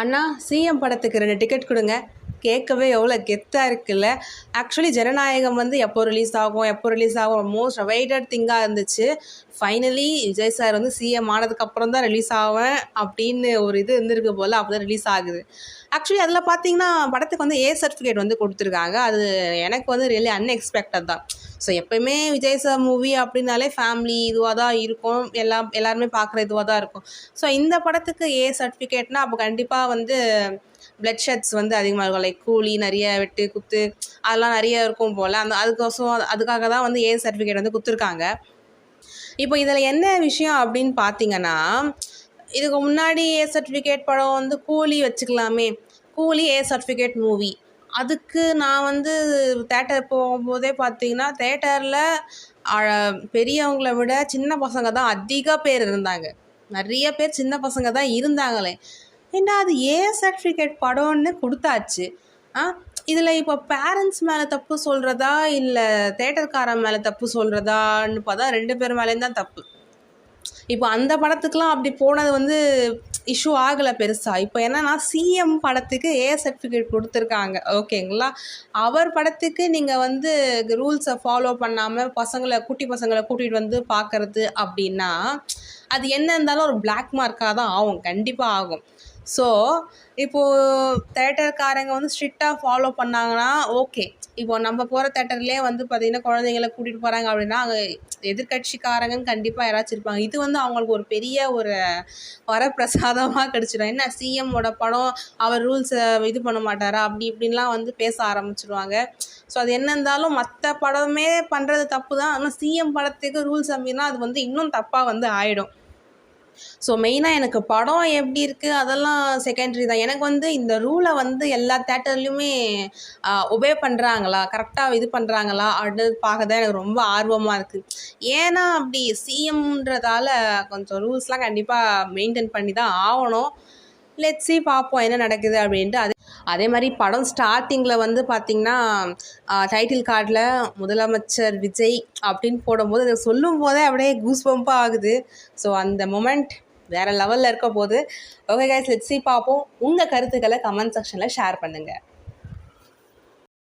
அண்ணா CM படத்துக்கு 2 ticket கொடுங்க. கேட்கவே எவ்வளோ கெத்தாக இருக்குல்ல. ஆக்சுவலி ஜனநாயகம் வந்து எப்போ ரிலீஸ் ஆகும் மோஸ்ட் அவைட்டட் திங்காக இருந்துச்சு. ஃபைனலி விஜய் சார் வந்து சிஎம் ஆனதுக்கப்புறம் தான் ரிலீஸ் ஆவேன் அப்படின்னு ஒரு இது இருந்திருக்கு போல். அப்போ தான் ரிலீஸ் ஆகுது. ஆக்சுவலி அதில் பார்த்தீங்கன்னா படத்துக்கு வந்து சர்டிஃபிகேட் வந்து கொடுத்துருக்காங்க. அது எனக்கு வந்து ரியலி அன்எக்ஸ்பெக்டட் தான். ஸோ எப்போயுமே விஜய் சார் மூவி அப்படின்னாலே ஃபேமிலி இதுவாக தான் இருக்கும், எல்லாருமே பார்க்குற இதுவாக தான் இருக்கும். ஸோ இந்த படத்துக்கு சர்டிஃபிகேட்னால் அப்போ கண்டிப்பாக வந்து பிளட் ஷெட்ஸ் வந்து அதிகமாக இருக்கும். லைக் கூலி நிறைய வெட்டு குத்து அதெல்லாம் நிறைய இருக்கும் போல். அதுக்காக தான் வந்து சர்டிஃபிகேட் வந்து கொடுத்துருக்காங்க. இப்போ இதில் என்ன விஷயம் அப்படின்னு பார்த்தீங்கன்னா, இதுக்கு முன்னாடி சர்டிஃபிகேட் படம் வந்து கூலி வச்சுக்கலாமே, கூலி சர்டிஃபிகேட் மூவி. அதுக்கு நான் வந்து தேட்டர் போகும்போதே பார்த்தீங்கன்னா தேட்டரில் பெரியவங்கள விட சின்ன பசங்க தான் அதிக பேர் இருந்தாங்க. நிறைய பேர் சின்ன பசங்க தான் இருந்தாங்களே. ஏன்னா அது சர்டிஃபிகேட் படம்னு கொடுத்தாச்சு. இதில் இப்போ பேரண்ட்ஸ் மேலே தப்பு சொல்கிறதா இல்லை தேட்டர்காரன் மேலே தப்பு சொல்கிறதான்னு பார்த்தா 2 பேர் மேலேயும் தான் தப்பு. இப்போ அந்த படத்துக்கெலாம் அப்படி போனது வந்து இஷ்யூ ஆகலை பெருசாக. இப்போ என்னென்னா சிஎம் படத்துக்கு சர்டிஃபிகேட் கொடுத்துருக்காங்க, ஓகேங்களா. அவர் படத்துக்கு நீங்கள் வந்து ரூல்ஸை ஃபாலோ பண்ணாமல் குட்டி பசங்களை கூட்டிகிட்டு வந்து பார்க்குறது அப்படின்னா அது என்ன இருந்தாலும் ஒரு பிளாக் மார்க்காக தான் ஆகும், கண்டிப்பாக ஆகும். ஸோ இப்போது தேட்டர்காரங்க வந்து ஸ்ட்ரிக்டாக ஃபாலோ பண்ணாங்கன்னா ஓகே. இப்போ நம்ம போகிற தேட்டர்லேயே வந்து பார்த்திங்கன்னா குழந்தைங்கள கூட்டிகிட்டு போகிறாங்க அப்படின்னா அங்கே எதிர்கட்சிக்காரங்கன்னு கண்டிப்பாக யாராச்சும் இருப்பாங்க. இது வந்து அவங்களுக்கு ஒரு பெரிய ஒரு வரப்பிரசாதமாக கிடச்சிடும். என்ன சிஎம்மோட படம், அவர் ரூல்ஸை இது பண்ண மாட்டாரா அப்படி இப்படின்லாம் வந்து பேச ஆரம்பிச்சிடுவாங்க. ஸோ அது என்ன இருந்தாலும் மற்ற படமே பண்ணுறது தப்பு தான். ஆனால் சிஎம் படத்துக்கு ரூல்ஸ் அப்படின்னா அது வந்து இன்னும் தப்பாக வந்து ஆகிடும். ஸோ மெயினாக எனக்கு படம் எப்படி இருக்குது அதெல்லாம் செகண்டரி தான். எனக்கு வந்து இந்த ரூலை வந்து எல்லா தேட்டர்லேயுமே ஒபே பண்ணுறாங்களா, கரெக்டாக இது பண்ணுறாங்களா அப்படின்னு பார்க்க தான் எனக்கு ரொம்ப ஆர்வமாக இருக்குது. ஏன்னா அப்படி சிஎம்ன்றதால கொஞ்சம் ரூல்ஸ்லாம் கண்டிப்பாக மெயின்டைன் பண்ணி தான் ஆகணும். லெட்ஸ் சி, பார்ப்போம் என்ன நடக்குது அப்படின்ட்டு. அதே மாதிரி படம் ஸ்டார்டிங்கில் வந்து பார்த்திங்கன்னா டைட்டில் கார்டில் முதலமைச்சர் விஜய் அப்படின்னு போடும்போது அதை சொல்லும் போதே அப்படியே கூஸ் பம்பாக ஆகுது. ஸோ அந்த மொமெண்ட் வேறு லெவலில் இருக்க போது. ஓகே கைஸ், லெட்ஸ் சி, பார்ப்போம். உங்கள் கருத்துக்களை கமெண்ட் செக்ஷனில் ஷேர் பண்ணுங்கள்.